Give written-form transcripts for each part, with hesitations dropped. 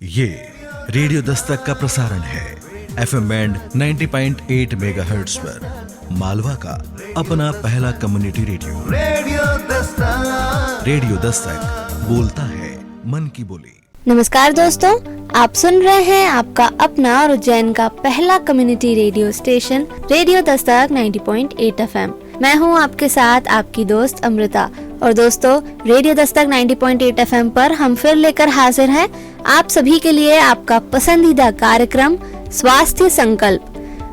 ये रेडियो दस्तक का प्रसारण है FM बैंड 90.8 मेगाहर्ट्ज पर मालवा का अपना पहला कम्युनिटी रेडियो दस्तक बोलता है मन की बोली। नमस्कार दोस्तों, आप सुन रहे हैं आपका अपना और उज्जैन का पहला community radio station radio Dastak 90.8 FM। मैं हूं आपके साथ आपकी दोस्त अमृता। और दोस्तों, रेडियो दस्तक 90.8 FM पर हम फिर लेकर हाजिर हैं आप सभी के लिए आपका पसंदीदा कार्यक्रम स्वास्थ्य संकल्प।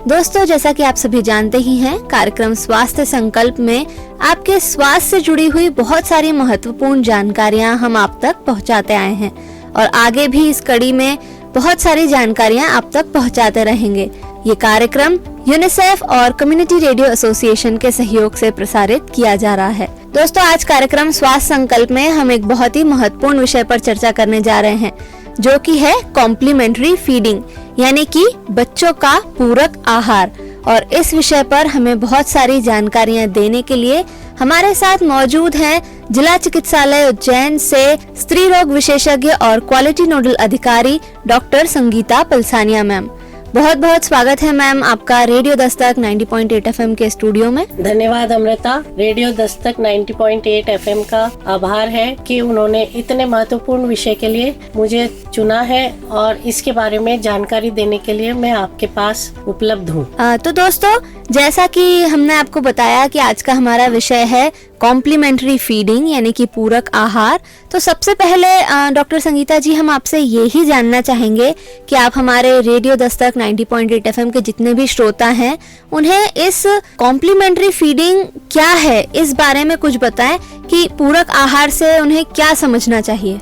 दोस्तों, जैसा कि आप सभी जानते ही हैं, कार्यक्रम स्वास्थ्य संकल्प में आपके स्वास्थ्य से जुड़ी हुई बहुत सारी महत्वपूर्ण जानकारियां हम आप तक पहुंचाते आए हैं और आगे भी इस कड़ी में बहुत सारी जानकारियां आप तक पहुंचाते रहेंगे। ये कार्यक्रम यूनिसेफ और कम्युनिटी रेडियो एसोसिएशन के सहयोग से प्रसारित किया जा रहा है। दोस्तों, आज कार्यक्रम स्वास्थ्य संकल्प में हम एक बहुत ही महत्वपूर्ण विषय पर चर्चा करने जा रहे हैं, जो कि है कॉम्प्लीमेंट्री फीडिंग, यानी कि बच्चों का पूरक आहार। और इस विषय पर हमें बहुत सारी जानकारियां देने के लिए हमारे साथ मौजूद हैं जिला चिकित्सालय उज्जैन से स्त्री रोग विशेषज्ञ और क्वालिटी नोडल अधिकारी डॉक्टर संगीता पलसानिया मैम। बहुत बहुत स्वागत है मैम आपका रेडियो दस्तक 90.8 FM के स्टूडियो में। धन्यवाद अमृता। रेडियो दस्तक 90.8 FM का आभार है कि उन्होंने इतने महत्वपूर्ण विषय के लिए मुझे चुना है और इसके बारे में जानकारी देने के लिए मैं आपके पास उपलब्ध हूँ। तो दोस्तों, जैसा कि हमने आपको बताया कि आज का हमारा विषय है कॉम्प्लीमेंट्री फीडिंग, यानी कि पूरक आहार। तो सबसे पहले डॉक्टर संगीता जी, हम आपसे ये ही जानना चाहेंगे कि आप हमारे रेडियो दस्तक 90.8 FM के जितने भी श्रोता हैं, उन्हें इस कॉम्प्लीमेंट्री फीडिंग क्या है इस बारे में कुछ बताएं कि पूरक आहार से उन्हें क्या समझना चाहिए।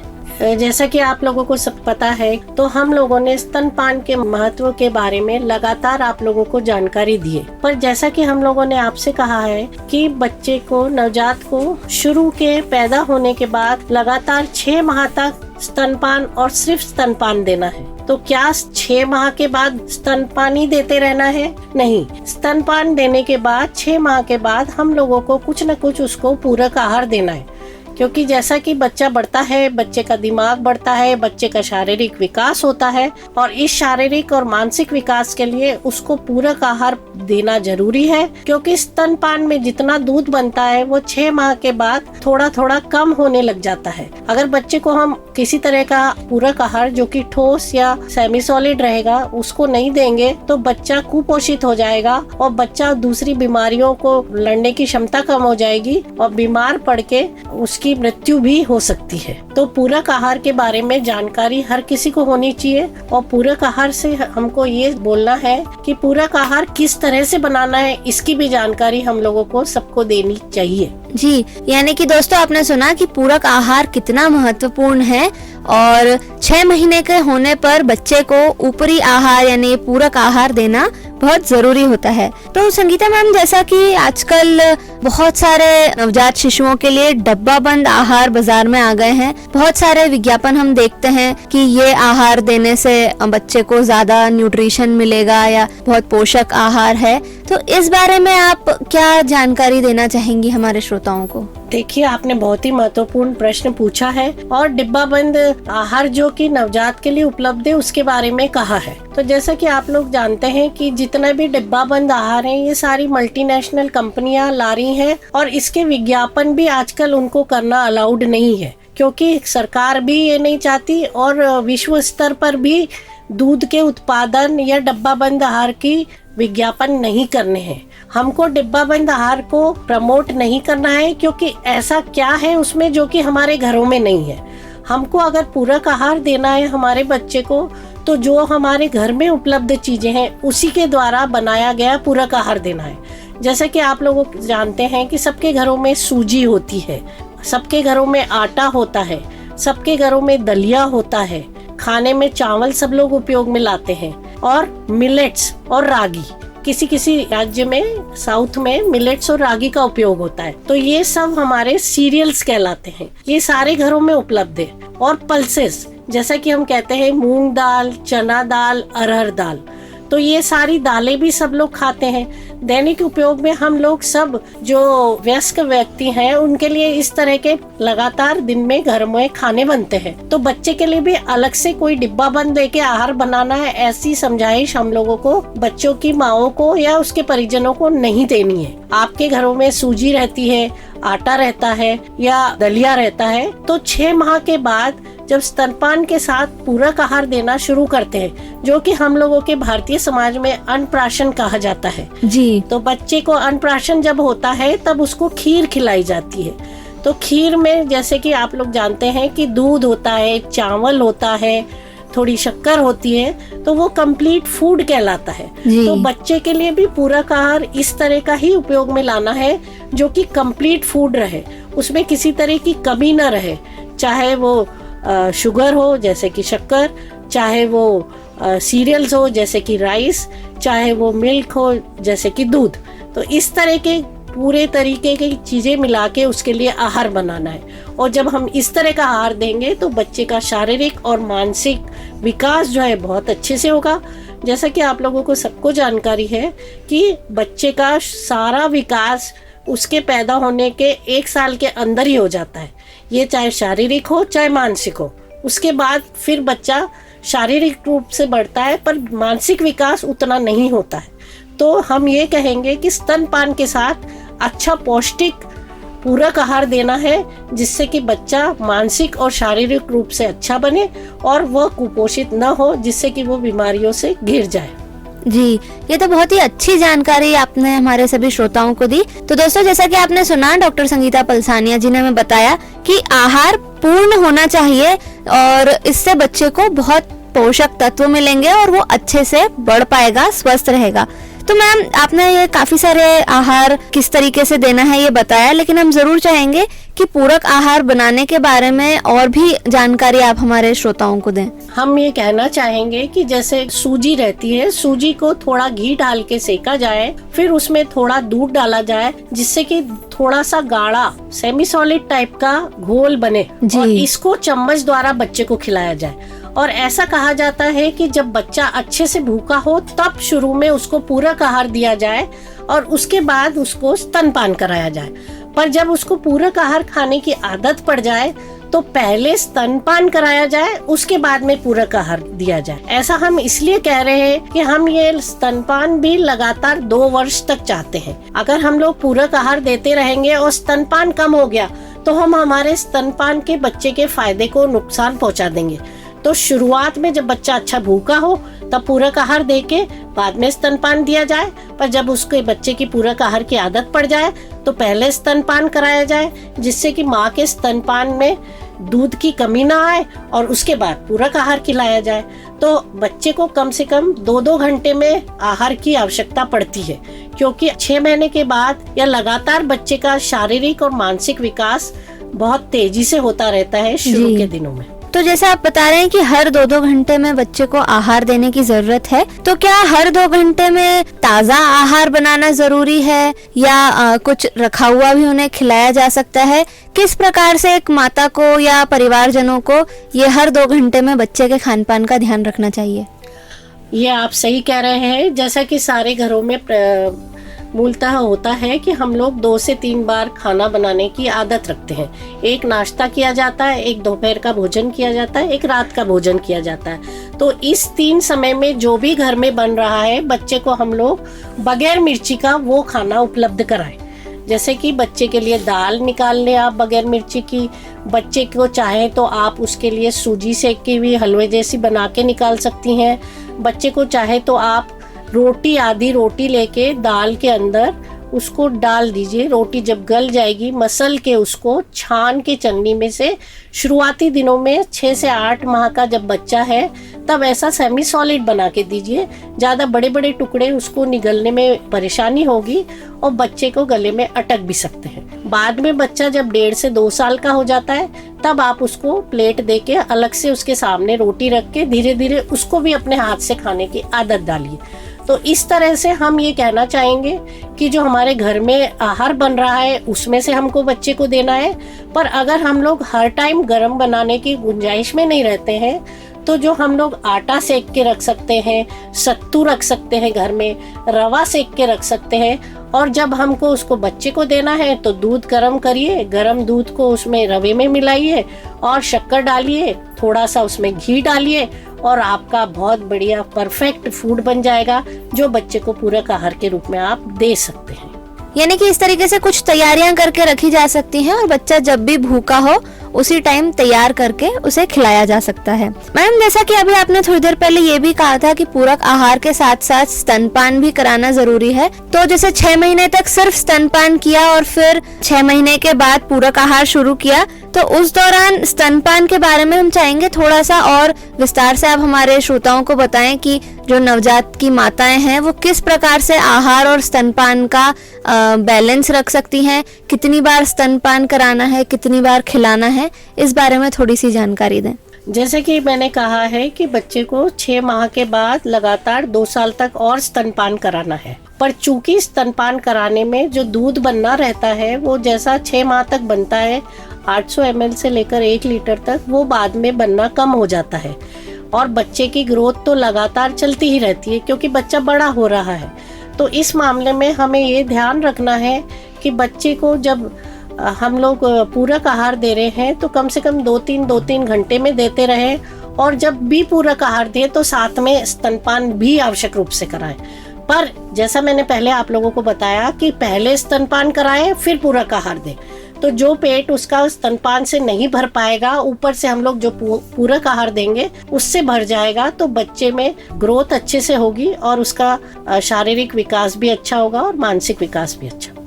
जैसा कि आप लोगों को सब पता है, तो हम लोगों ने स्तनपान के महत्व के बारे में लगातार आप लोगों को जानकारी दी है। पर जैसा कि हम लोगों ने आपसे कहा है कि बच्चे को, नवजात को शुरू के पैदा होने के बाद लगातार 6 माह तक स्तनपान और सिर्फ स्तनपान देना है। तो क्या 6 माह के बाद स्तनपान ही देते रहना है? नहीं, स्तनपान देने के बाद 6 माह के बाद हम लोगों को कुछ न कुछ उसको पूरक आहार देना है, क्योंकि जैसा कि बच्चा बढ़ता है, बच्चे का दिमाग बढ़ता है, बच्चे का शारीरिक विकास होता है और इस शारीरिक और मानसिक विकास के लिए उसको पूरक आहार देना जरूरी है। क्योंकि स्तनपान में जितना दूध बनता है वो 6 माह के बाद थोड़ा थोड़ा कम होने लग जाता है। अगर बच्चे को हम किसी तरह का पूरक आहार जो कि ठोस या सेमी सॉलिड रहेगा उसको नहीं देंगे तो बच्चा कुपोषित हो जाएगा और बच्चा दूसरी बीमारियों को लड़ने की क्षमता कम हो जाएगी और बीमार पड़ के उसकी मृत्यु भी हो सकती है। तो पूरक आहार के बारे में जानकारी हर किसी को होनी चाहिए और पूरक आहार से हमको ये बोलना है कि पूरक आहार किस तरह से बनाना है, इसकी भी जानकारी हम लोगों को सबको देनी चाहिए। जी, यानी कि दोस्तों, आपने सुना कि पूरक आहार कितना महत्वपूर्ण है और 6 महीने के होने पर बच्चे को ऊपरी आहार यानी पूरक आहार देना बहुत जरूरी होता है। तो संगीता मैम, जैसा कि आजकल बहुत सारे नवजात शिशुओं के लिए डब्बा बंद आहार बाजार में आ गए हैं। बहुत सारे विज्ञापन हम देखते हैं कि ये आहार देने से बच्चे को ज्यादा न्यूट्रिशन मिलेगा या बहुत पोषक आहार है। तो इस बारे में आप क्या जानकारी देना चाहेंगी हमारे श्रोताओं को? देखिए, आपने बहुत ही महत्वपूर्ण प्रश्न पूछा है और डिब्बा बंद आहार जो कि नवजात के लिए उपलब्ध है उसके बारे में कहा है। तो जैसा कि आप लोग जानते हैं कि जितना भी डिब्बा बंद आहार है ये सारी मल्टीनेशनल कंपनियां ला रही हैं और इसके विज्ञापन भी आजकल उनको करना अलाउड नहीं है, क्योंकि सरकार भी ये नहीं चाहती और विश्व स्तर पर भी दूध के उत्पादन या डब्बा बंद आहार की विज्ञापन नहीं करने हैं। हमको डिब्बा बंद आहार को प्रमोट नहीं करना है, क्योंकि ऐसा क्या है उसमें जो कि हमारे घरों में नहीं है। हमको अगर पूरक आहार देना है हमारे बच्चे को, तो जो हमारे घर में उपलब्ध चीजें हैं उसी के द्वारा बनाया गया पूरक आहार देना है। जैसे कि आप लोग जानते हैं कि सबके घरों में सूजी होती है, सबके घरों में आटा होता है, सबके घरों में दलिया होता है, खाने में चावल सब लोग उपयोग में लाते हैं और मिलेट्स और रागी, किसी किसी राज्य में साउथ में मिलेट्स और रागी का उपयोग होता है। तो ये सब हमारे सीरियल्स कहलाते हैं, ये सारे घरों में उपलब्ध है। और पल्सेस, जैसा कि हम कहते हैं मूंग दाल, चना दाल, अरहर दाल, तो ये सारी दालें भी सब लोग खाते हैं। दैनिक उपयोग में हम लोग सब जो वयस्क व्यक्ति हैं उनके लिए इस तरह के लगातार दिन में घर में खाने बनते हैं। तो बच्चे के लिए भी अलग से कोई डिब्बा बंद देके आहार बनाना है, ऐसी समझाइश हम लोगों को बच्चों की माओं को या उसके परिजनों को नहीं देनी है। आपके घरों में सूजी रहती है, आटा रहता है या दलिया रहता है, तो 6 माह के बाद जब स्तनपान के साथ पूरक आहार देना शुरू करते हैं, जो कि हम लोगों के भारतीय समाज में अन्नप्राशन कहा जाता है जी, तो बच्चे को अन्नप्राशन जब होता है तब उसको खीर खिलाई जाती है। तो खीर में जैसे कि आप लोग जानते हैं कि दूध होता है, चावल होता है, थोड़ी शक्कर होती है, तो वो कंप्लीट फूड कहलाता है। तो बच्चे के लिए भी पूरक आहार इस तरह का ही उपयोग में लाना है जो कि कंप्लीट फूड रहे, उसमें किसी तरह की कमी ना रहे, चाहे वो शुगर हो जैसे कि शक्कर, चाहे वो सीरियल्स हो जैसे कि राइस, चाहे वो मिल्क हो जैसे कि दूध। तो इस तरह के पूरे तरीके की चीजें मिला के उसके लिए आहार बनाना है। और जब हम इस तरह का आहार देंगे तो बच्चे का शारीरिक और मानसिक विकास जो है बहुत अच्छे से होगा। जैसा कि आप लोगों को सबको जानकारी है कि बच्चे का सारा विकास उसके पैदा होने के 1 साल के अंदर ही हो जाता है, ये चाहे शारीरिक हो चाहे मानसिक हो। उसके बाद फिर बच्चा शारीरिक रूप से बढ़ता है पर मानसिक विकास उतना नहीं होता है। तो हम ये कहेंगे कि स्तनपान के साथ अच्छा पौष्टिक पूरक आहार देना है, जिससे कि बच्चा मानसिक और शारीरिक रूप से अच्छा बने और वह कुपोषित न हो, जिससे कि वो बीमारियों से घिर जाए। जी, ये तो बहुत ही अच्छी जानकारी आपने हमारे सभी श्रोताओं को दी। तो दोस्तों, जैसा कि आपने सुना, डॉक्टर संगीता पलसानिया जी ने हमें बताया कि आहार पूर्ण होना चाहिए और इससे बच्चे को बहुत पोषक तत्व मिलेंगे और वो अच्छे से बढ़ पाएगा, स्वस्थ रहेगा। तो मैम, आपने ये काफी सारे आहार किस तरीके से देना है ये बताया, लेकिन हम जरूर चाहेंगे कि पूरक आहार बनाने के बारे में और भी जानकारी आप हमारे श्रोताओं को दें। हम ये कहना चाहेंगे कि जैसे सूजी रहती है, सूजी को थोड़ा घी डाल के सेका जाए, फिर उसमें थोड़ा दूध डाला जाए, जिससे कि थोड़ा सा गाढ़ा सेमी सॉलिड टाइप का घोल बने और इसको चम्मच द्वारा बच्चे को खिलाया जाए। और ऐसा कहा जाता है कि जब बच्चा अच्छे से भूखा हो तब शुरू में उसको पूरक आहार दिया जाए और उसके बाद उसको स्तनपान कराया जाए। पर जब उसको पूरक आहार खाने की आदत पड़ जाए तो पहले स्तनपान कराया जाए, उसके बाद में पूरक आहार दिया जाए। ऐसा हम इसलिए कह रहे हैं कि हम ये स्तनपान भी लगातार 2 वर्ष तक चाहते हैं। अगर हम लोग पूरक आहार देते रहेंगे और स्तनपान कम हो गया तो हम हमारे स्तनपान के बच्चे के फायदे को नुकसान पहुंचा देंगे। तो शुरुआत में जब बच्चा अच्छा भूखा हो तब पूरक आहार देके बाद में स्तनपान दिया जाए, पर जब उसके बच्चे की पूरक आहार की आदत पड़ जाए तो पहले स्तनपान कराया जाए, जिससे कि माँ के स्तनपान में दूध की कमी ना आए और उसके बाद पूरक आहार खिलाया जाए। तो बच्चे को कम से कम 2-2 घंटे में आहार की आवश्यकता पड़ती है, क्योंकि 6 महीने के बाद या लगातार बच्चे का शारीरिक और मानसिक विकास बहुत तेजी से होता रहता है शुरू के दिनों में। तो जैसे आप बता रहे हैं कि हर 2-2 घंटे में बच्चे को आहार देने की जरूरत है, तो क्या हर 2 घंटे में ताज़ा आहार बनाना जरूरी है या कुछ रखा हुआ भी उन्हें खिलाया जा सकता है? किस प्रकार से एक माता को या परिवारजनों को ये हर 2 घंटे में बच्चे के खान पान का ध्यान रखना चाहिए? ये आप सही कह रहे हैं। जैसा कि सारे घरों में मूलतः होता है कि हम लोग 2 से 3 बार खाना बनाने की आदत रखते हैं। एक नाश्ता किया जाता है, एक दोपहर का भोजन किया जाता है, एक रात का भोजन किया जाता है। तो इस 3 समय में जो भी घर में बन रहा है, बच्चे को हम लोग बगैर मिर्ची का वो खाना उपलब्ध कराएं। जैसे कि बच्चे के लिए दाल निकाल लें आप बगैर मिर्ची की, बच्चे को चाहे तो आप उसके लिए सूजी सेक की हुई हलवे जैसी बना के निकाल सकती हैं। बच्चे को चाहे तो आप आधी रोटी लेके दाल के अंदर उसको डाल दीजिए। रोटी जब गल जाएगी मसल के उसको छान के चन्नी में से, शुरुआती दिनों में 6 से 8 माह का जब बच्चा है तब ऐसा सेमी सॉलिड बना के दीजिए। ज़्यादा बड़े बड़े टुकड़े उसको निगलने में परेशानी होगी और बच्चे को गले में अटक भी सकते हैं। बाद में बच्चा जब 1.5 से 2 साल का हो जाता है तब आप उसको प्लेट दे के अलग से उसके सामने रोटी रख के धीरे धीरे उसको भी अपने हाथ से खाने की आदत डालिए। तो इस तरह से हम ये कहना चाहेंगे कि जो हमारे घर में आहार बन रहा है उसमें से हमको बच्चे को देना है। पर अगर हम लोग हर टाइम गर्म बनाने की गुंजाइश में नहीं रहते हैं तो जो हम लोग आटा सेक के रख सकते हैं, सत्तू रख सकते हैं घर में, रवा सेक के रख सकते हैं। और जब हमको उसको बच्चे को देना है तो दूध गर्म करिए, गर्म दूध को उसमें रवे में मिलाइए और शक्कर डालिए, थोड़ा सा उसमें घी डालिए और आपका बहुत बढ़िया परफेक्ट फूड बन जाएगा, जो बच्चे को पूरक आहार के रूप में आप दे सकते हैं। यानी कि इस तरीके से कुछ तैयारियां करके रखी जा सकती हैं और बच्चा जब भी भूखा हो उसी टाइम तैयार करके उसे खिलाया जा सकता है। मैम, जैसा कि अभी आपने थोड़ी देर पहले ये भी कहा था कि पूरक आहार के साथ साथ स्तनपान भी कराना जरूरी है, तो जैसे 6 महीने तक सिर्फ स्तनपान किया और फिर 6 महीने के बाद पूरक आहार शुरू किया, तो उस दौरान स्तनपान के बारे में हम चाहेंगे थोड़ा सा और विस्तार से आप हमारे श्रोताओं को बताएं कि जो नवजात की माताएं हैं वो किस प्रकार से आहार और स्तनपान का बैलेंस रख सकती हैं, कितनी बार स्तनपान कराना है, कितनी बार खिलाना है, इस बारे में थोड़ी सी जानकारी दें। जैसे कि मैंने कहा है कि बच्चे को 6 माह के बाद लगातार 2 साल तक और स्तनपान कराना है, पर चूंकि स्तनपान कराने में जो दूध बनना रहता है वो जैसा 6 माह तक बनता है 800 ml से लेकर 1 लीटर तक, वो बाद में बनना कम हो जाता है और बच्चे की ग्रोथ तो लगातार चलती ही रहती है क्योंकि बच्चा बड़ा हो रहा है। तो इस मामले में हमें ये ध्यान रखना है कि बच्चे को जब हम लोग पूरक आहार दे रहे हैं तो कम से कम 2-3 घंटे में देते रहें, और जब भी पूरक आहार दें तो साथ में स्तनपान भी आवश्यक रूप से कराएं। पर जैसा मैंने पहले आप लोगों को बताया कि पहले स्तनपान कराएं फिर पूरक आहार दें, तो जो पेट उसका स्तनपान से नहीं भर पाएगा, ऊपर से हम लोग जो पूरक आहार देंगे उससे भर जाएगा, तो बच्चे में ग्रोथ अच्छे से होगी और उसका शारीरिक विकास भी अच्छा होगा और मानसिक विकास भी अच्छा होगा।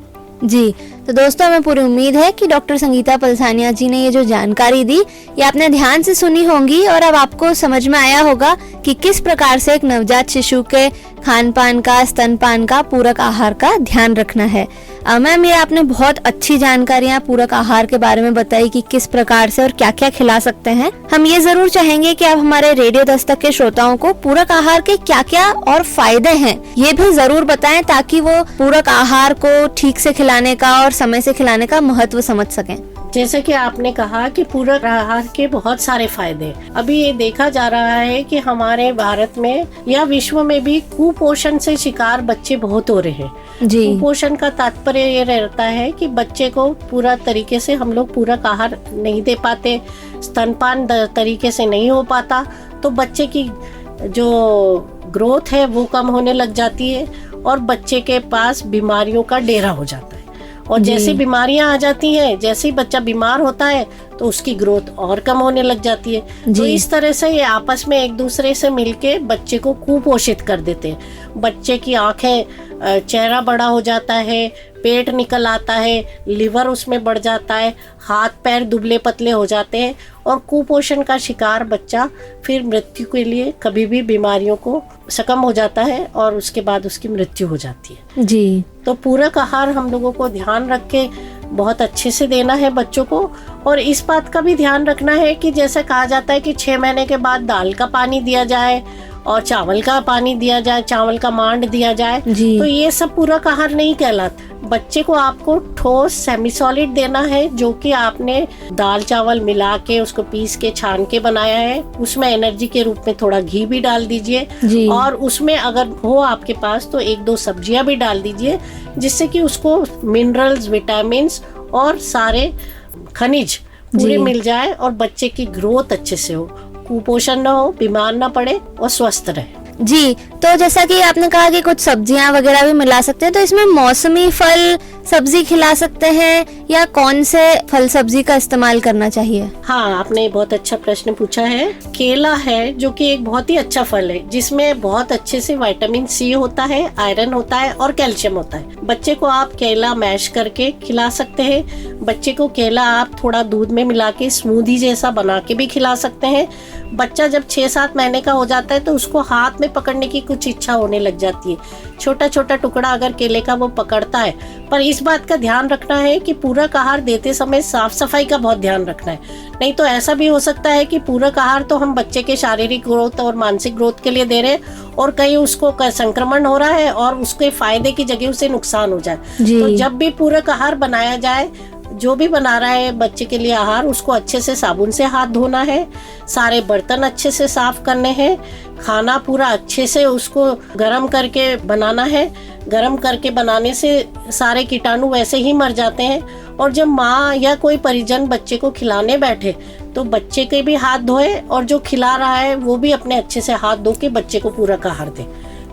जी, तो दोस्तों हमें पूरी उम्मीद है कि डॉक्टर संगीता पलसानिया जी ने ये जो जानकारी दी ये आपने ध्यान से सुनी होंगी और अब आपको समझ में आया होगा कि किस प्रकार से एक नवजात शिशु के खान पान का, स्तनपान का, पूरक आहार का ध्यान रखना है। मैम, ये आपने बहुत अच्छी जानकारियां पूरक आहार के बारे में बताई कि किस प्रकार से और क्या क्या खिला सकते हैं। हम ये जरूर चाहेंगे कि आप हमारे रेडियो दस्तक के श्रोताओं को पूरक आहार के क्या क्या और फायदे हैं ये भी जरूर बताएं, ताकि वो पूरक आहार को ठीक से खिलाने का और समय से खिलाने का महत्व समझ सकें। जैसे कि आपने कहा कि पूरक आहार के बहुत सारे फायदे, अभी ये देखा जा रहा है कि हमारे भारत में या विश्व में भी कुपोषण से शिकार बच्चे बहुत हो रहे हैं। जी। कुपोषण का तात्पर्य ये रहता है कि बच्चे को पूरा तरीके से हम लोग पूरक आहार नहीं दे पाते, स्तनपान तरीके से नहीं हो पाता, तो बच्चे की जो ग्रोथ है वो कम होने लग जाती है और बच्चे के पास बीमारियों का डेरा हो जाता है। और जैसे बीमारियां आ जाती हैं, जैसे ही बच्चा बीमार होता है तो उसकी ग्रोथ और कम होने लग जाती है। तो इस तरह से ये आपस में एक दूसरे से मिलके बच्चे को कुपोषित कर देते हैं। बच्चे की आंखें, चेहरा बड़ा हो जाता है, पेट निकल आता है, लिवर उसमें बढ़ जाता है, हाथ पैर दुबले पतले हो जाते हैं और कुपोषण का शिकार बच्चा फिर मृत्यु के लिए कभी भी बीमारियों को सकम हो जाता है और उसके बाद उसकी मृत्यु हो जाती है। जी। तो पूरक आहार हम लोगों को ध्यान रख के बहुत अच्छे से देना है बच्चों को, और इस बात का भी ध्यान रखना है कि जैसे कहा जाता है कि 6 महीने के बाद दाल का पानी दिया जाए और चावल का पानी दिया जाए, चावल का मांड दिया जाए, तो ये सब पूरक आहार नहीं कहलाता। बच्चे को आपको ठोस सेमी सॉलिड देना है, जो कि आपने दाल चावल मिला के उसको पीस के छान के बनाया है। उसमें एनर्जी के रूप में थोड़ा घी भी डाल दीजिए और उसमें अगर हो आपके पास तो 1-2 सब्जियां भी डाल दीजिए, जिससे कि उसको मिनरल्स, विटामिन्स और सारे खनिज पूरे मिल जाए और बच्चे की ग्रोथ अच्छे से हो, कुपोषण न हो, बीमार न पड़े और स्वस्थ रहे। जी, तो जैसा कि आपने कहा कि कुछ सब्जियां वगैरह भी मिला सकते हैं, तो इसमें मौसमी फल सब्जी खिला सकते हैं या कौन से फल सब्जी का इस्तेमाल करना चाहिए? हाँ, आपने बहुत अच्छा प्रश्न पूछा है। केला है जो कि एक बहुत ही अच्छा फल है, जिसमें बहुत अच्छे से विटामिन सी होता है, आयरन होता है और कैल्शियम होता है। बच्चे को आप केला मैश करके खिला सकते हैं। बच्चे को केला आप थोड़ा दूध में मिला के स्मूदी जैसा बना के भी खिला सकते हैं। बच्चा जब 6-7 महीने का हो जाता है तो उसको हाथ में पकड़ने की कुछ इच्छा होने लग जाती है। छोटा छोटा टुकड़ा अगर केले का वो पकड़ता है, पर इस बात का ध्यान रखना है कि पूरक आहार देते समय साफ सफाई का बहुत ध्यान रखना है। नहीं तो ऐसा भी हो सकता है कि पूरक आहार तो हम बच्चे के शारीरिक ग्रोथ और मानसिक ग्रोथ के लिए दे रहे हैं और कहीं उसको संक्रमण हो रहा है और उसके फायदे की जगह उसे नुकसान हो जाए। तो जब भी पूरक आहार बनाया जाए, जो भी बना रहा है बच्चे के लिए आहार, उसको अच्छे से साबुन से हाथ धोना है, सारे बर्तन अच्छे से साफ करने हैं, खाना पूरा अच्छे से उसको गर्म करके बनाना है। गर्म करके बनाने से सारे कीटाणु वैसे ही मर जाते हैं। और जब माँ या कोई परिजन बच्चे को खिलाने बैठे तो बच्चे के भी हाथ धोए और जो खिला रहा है वो भी अपने अच्छे से हाथ धो के बच्चे को पूरा आहार दे,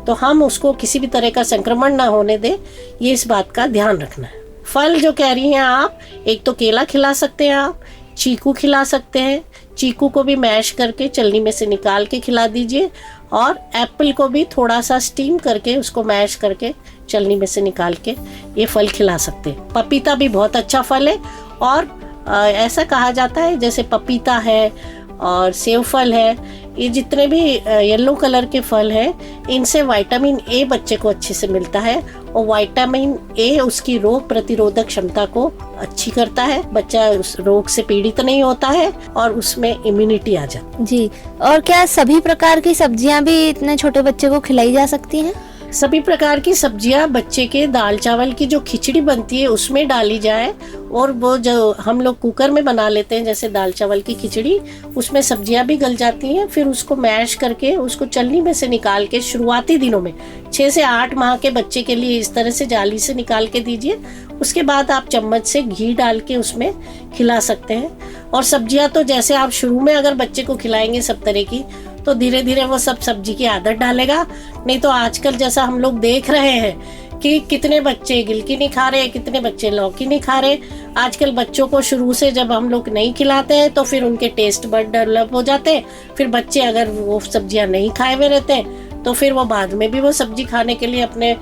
तो हम उसको किसी भी तरह का संक्रमण ना होने दे, ये इस बात का ध्यान रखना है। फल जो कह रही हैं आप, एक तो केला खिला सकते हैं, आप चीकू खिला सकते हैं। चीकू को भी मैश करके चलनी में से निकाल के खिला दीजिए, और एप्पल को भी थोड़ा सा स्टीम करके उसको मैश करके चलनी में से निकाल के ये फल खिला सकते हैं। पपीता भी बहुत अच्छा फल है, और ऐसा कहा जाता है जैसे पपीता है और सेब फल है, ये जितने भी येलो कलर के फल हैं, इनसे विटामिन ए बच्चे को अच्छे से मिलता है, और विटामिन ए उसकी रोग प्रतिरोधक क्षमता को अच्छी करता है। बच्चा उस रोग से पीड़ित नहीं होता है और उसमें इम्यूनिटी आ जाती है। जी, और क्या सभी प्रकार की सब्जियां भी इतने छोटे बच्चे को खिलाई जा सकती हैं? सभी प्रकार की सब्जियां बच्चे के दाल चावल की जो खिचड़ी बनती है उसमें डाली जाए, और वो जो हम लोग कुकर में बना लेते हैं जैसे दाल चावल की खिचड़ी, उसमें सब्जियां भी गल जाती हैं। फिर उसको मैश करके उसको चलनी में से निकाल के शुरुआती दिनों में 6 से 8 माह के बच्चे के लिए इस तरह से जाली से निकाल के दीजिए। उसके बाद आप चम्मच से घी डाल के उसमें खिला सकते हैं। और सब्जियां तो जैसे आप शुरू में अगर बच्चे को खिलाएंगे सब तरह की, तो धीरे धीरे वो सब सब्जी की आदत डालेगा। नहीं तो आजकल जैसा हम लोग देख रहे हैं कि कितने बच्चे गिलकी नहीं खा रहे, कितने बच्चे लौकी नहीं खा रहे। आजकल बच्चों को शुरू से जब हम लोग नहीं खिलाते हैं तो फिर उनके टेस्ट बड डेवलप हो जाते हैं। फिर बच्चे अगर वो सब्जियां नहीं खाए हुए रहते हैं तो फिर वो बाद में भी वो सब्जी खाने के लिए अपने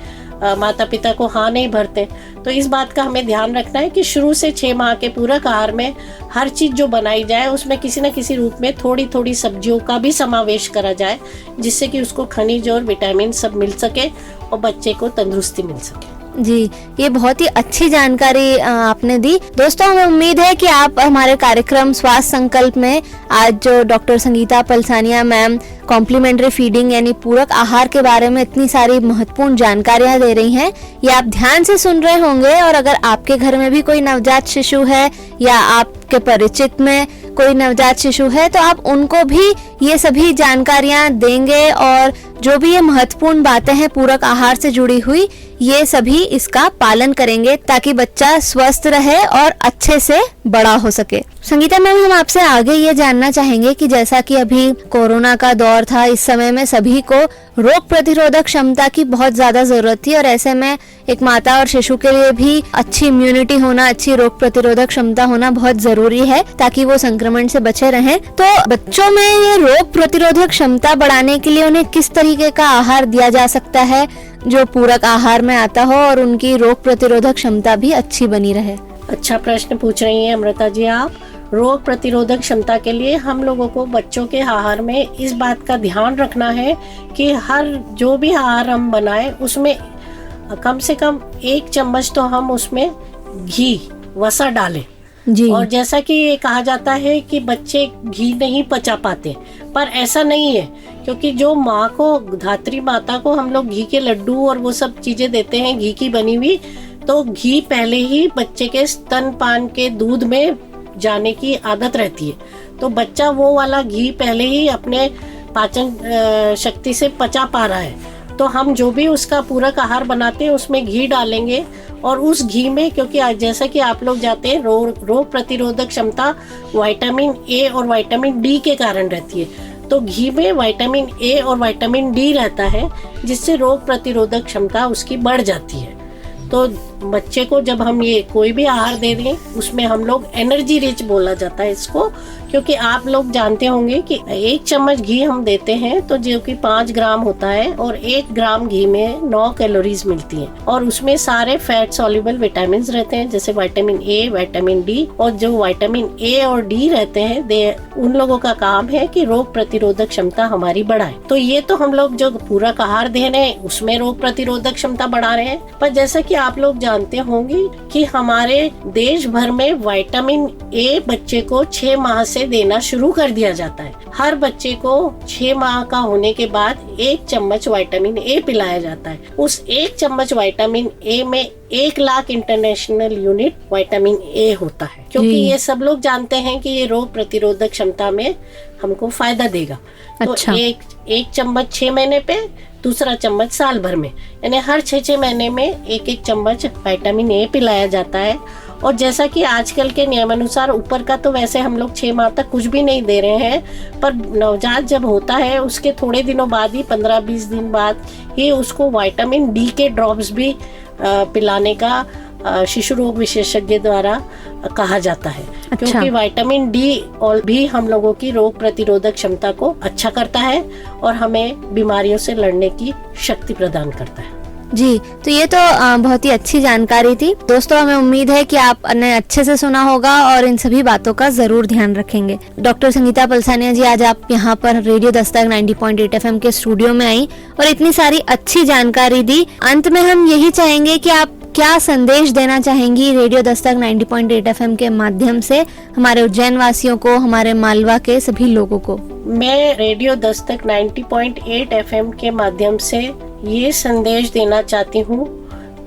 माता पिता को हाँ नहीं भरते। तो इस बात का हमें ध्यान रखना है कि शुरू से 6 माह के पूरक आहार में हर चीज जो बनाई जाए उसमें किसी न किसी रूप में थोड़ी थोड़ी सब्जियों का भी समावेश करा जाए, जिससे कि उसको खनिज और विटामिन सब मिल सके और बच्चे को तंदुरुस्ती मिल सके। जी, ये बहुत ही अच्छी जानकारी आपने दी। दोस्तों, हमें उम्मीद है कि आप हमारे कार्यक्रम स्वास्थ्य संकल्प में आज जो doctor Sangeeta Palsania ma'am complementary feeding यानी पूरक आहार के बारे में इतनी सारी महत्वपूर्ण जानकारियां दे रही हैं, ये आप ध्यान से सुन रहे होंगे। और अगर आपके घर में भी कोई नवजात शिशु है या आपके परिचित में कोई नवजात शिशु है तो आप उनको भी ये सभी जानकारियां देंगे, और जो भी ये महत्वपूर्ण बातें हैं पूरक आहार से जुड़ी हुई, ये सभी इसका पालन करेंगे ताकि बच्चा स्वस्थ रहे और अच्छे से बड़ा हो सके। संगीता मैम, हम आपसे आगे ये जानना चाहेंगे कि जैसा कि अभी कोरोना का दौर था, इस समय में सभी को रोग प्रतिरोधक क्षमता की बहुत ज्यादा जरूरत थी, और ऐसे में एक माता और शिशु के लिए भी अच्छी इम्यूनिटी होना, अच्छी रोग प्रतिरोधक क्षमता होना बहुत जरूरी है ताकि वो संक्रमण से बचे रहें। तो बच्चों में ये रोग प्रतिरोधक क्षमता बढ़ाने के लिए उन्हें किस तरीके का आहार दिया जा सकता है जो पूरक आहार में आता हो और उनकी रोग प्रतिरोधक क्षमता भी अच्छी बनी रहे? अच्छा प्रश्न पूछ रही हैं अमृता जी आप। रोग प्रतिरोधक क्षमता के लिए हम लोगों को बच्चों के आहार में इस बात का ध्यान रखना है कि हर जो भी आहार हम बनाएं उसमें कम से कम 1 चम्मच तो हम उसमें घी वसा डालें। जी। और जैसा कि ये कहा जाता है कि बच्चे घी नहीं पचा पाते, पर ऐसा नहीं है, क्योंकि जो माँ को, धात्री माता को हम लोग घी के लड्डू और वो सब चीजें देते हैं घी की बनी हुई, तो घी पहले ही बच्चे के स्तनपान के दूध में जाने की आदत रहती है, तो बच्चा वो वाला घी पहले ही अपने पाचन शक्ति से पचा पा रहा है। तो हम जो भी उसका पूरक आहार बनाते हैं उसमें घी डालेंगे, और उस घी में, क्योंकि जैसा कि आप लोग जानते हैं रोग प्रतिरोधक क्षमता विटामिन ए और विटामिन डी के कारण रहती है, तो घी में विटामिन ए और विटामिन डी रहता है, जिससे रोग प्रतिरोधक क्षमता उसकी बढ़ जाती है। तो बच्चे को जब हम ये कोई भी आहार दे दें उसमें हम लोग एनर्जी रिच बोला जाता है इसको, क्योंकि आप लोग जानते होंगे कि 1 चम्मच घी हम देते हैं तो जो कि 5 ग्राम होता है, और 1 ग्राम घी में 9 कैलोरीज मिलती हैं, और उसमें सारे फैट सॉल्युबल विटामिन रहते हैं जैसे विटामिन ए, विटामिन डी, और जो विटामिन ए और डी रहते हैं उन लोगों का काम है कि रोग प्रतिरोधक क्षमता हमारी बढ़ाए। तो ये तो हम लोग जो पूरक आहार दे रहे हैं उसमें रोग प्रतिरोधक क्षमता बढ़ा रहे हैं, पर जैसा कि आप लोग जानते होंगे कि हमारे देश भर में विटामिन ए बच्चे को 6 माह से देना शुरू कर दिया जाता है। हर बच्चे को 6 माह का होने के बाद 1 चम्मच विटामिन ए पिलाया जाता है। उस 1 चम्मच विटामिन ए में 1 lakh international unit vitamin A होता है, क्योंकि ये सब लोग जानते हैं कि ये रोग प्रतिरोधक क्षमता में हमको फायदा देगा। अच्छा। तो एक चम्मच 6 महीने पे, दूसरा चम्मच साल भर में, यानी हर 6 महीने में 1 चम्मच विटामिन ए पिलाया जाता है। और जैसा कि आजकल के नियमानुसार ऊपर का तो वैसे हम लोग 6 माह तक कुछ भी नहीं दे रहे हैं, पर नवजात जब होता है उसके थोड़े दिनों बाद ही 15-20 दिन बाद ही उसको विटामिन डी के ड्रॉप्स भी पिलाने का शिशु रोग विशेषज्ञ द्वारा कहा जाता है। अच्छा। क्योंकि विटामिन डी और भी हम लोगों की रोग प्रतिरोधक क्षमता को अच्छा करता है और हमें बीमारियों से लड़ने की शक्ति प्रदान करता है। जी, तो ये तो बहुत ही अच्छी जानकारी थी। दोस्तों, हमें उम्मीद है कि आपने अच्छे से सुना होगा और इन सभी बातों का जरूर ध्यान रखेंगे। डॉक्टर संगीता पलसानिया जी, आज आप यहाँ पर रेडियो दस्तक 90.8 FM के स्टूडियो में आई और इतनी सारी अच्छी जानकारी दी। अंत में हम यही चाहेंगे कि आप क्या संदेश देना चाहेंगी रेडियो दस्तक 90.8 FM के माध्यम से हमारे उज्जैन वासियों को, हमारे मालवा के सभी लोगों को? मैं रेडियो दस्तक 90.8 FM के माध्यम से ये संदेश देना चाहती हूँ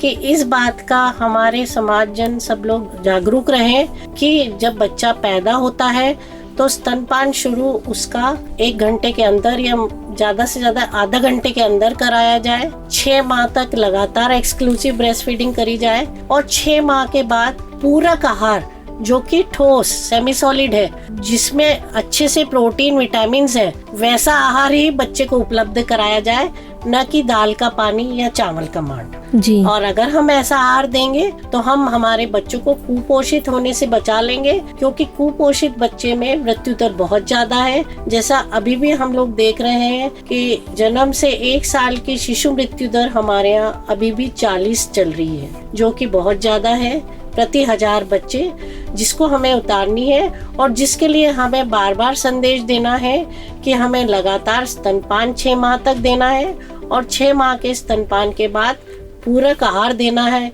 कि इस बात का हमारे समाज जन सब लोग जागरूक रहें कि जब बच्चा पैदा होता है तो स्तनपान शुरू उसका 1 घंटे के अंदर या ज्यादा से ज्यादा आधा घंटे के अंदर कराया जाए। 6 माह तक लगातार एक्सक्लूसिव ब्रेस्ट फीडिंग करी जाए और 6 माह के बाद पूरक आहार जो कि ठोस सेमी सॉलिड है, जिसमें अच्छे से प्रोटीन विटामिन है, वैसा आहार ही बच्चे को उपलब्ध कराया जाए, न कि दाल का पानी या चावल का मांड। जी। और अगर हम ऐसा आहार देंगे तो हम हमारे बच्चों को कुपोषित होने से बचा लेंगे, क्योंकि कुपोषित बच्चे में मृत्यु दर बहुत ज्यादा है। जैसा अभी भी हम लोग देख रहे हैं कि जन्म से 1 साल की शिशु मृत्यु दर हमारे यहाँ अभी भी 40 चल रही है, जो कि बहुत ज्यादा है प्रति 1000 बच्चे, जिसको हमें उतारनी है और जिसके लिए हमें बार बार संदेश देना है कि हमें लगातार स्तनपान 6 माह तक देना है और 6 माह के स्तनपान के बाद पूरक आहार देना है,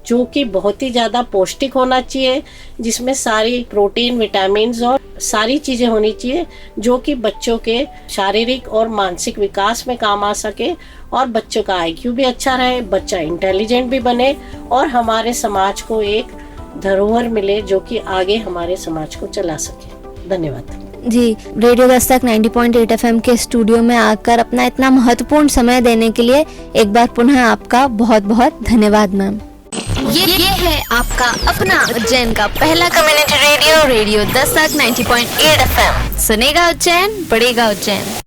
जो कि बहुत ही ज्यादा पौष्टिक होना चाहिए, जिसमें सारी प्रोटीन विटामिन और सारी चीजें होनी चाहिए जो कि बच्चों के शारीरिक और मानसिक विकास में काम आ सके और बच्चों का IQ भी अच्छा रहे, बच्चा इंटेलिजेंट भी बने और हमारे समाज को एक धरोहर मिले जो कि आगे हमारे समाज को चला सके। धन्यवाद जी। रेडियो दस्तक 90.8 FM के स्टूडियो में आकर अपना इतना महत्वपूर्ण समय देने के लिए एक बार पुनः आपका बहुत बहुत धन्यवाद मैम। ये है आपका अपना उज्जैन का पहला community radio, radio Dastak 90.8 FM। सुनेगा उज्जैन, बढ़ेगा उज्जैन।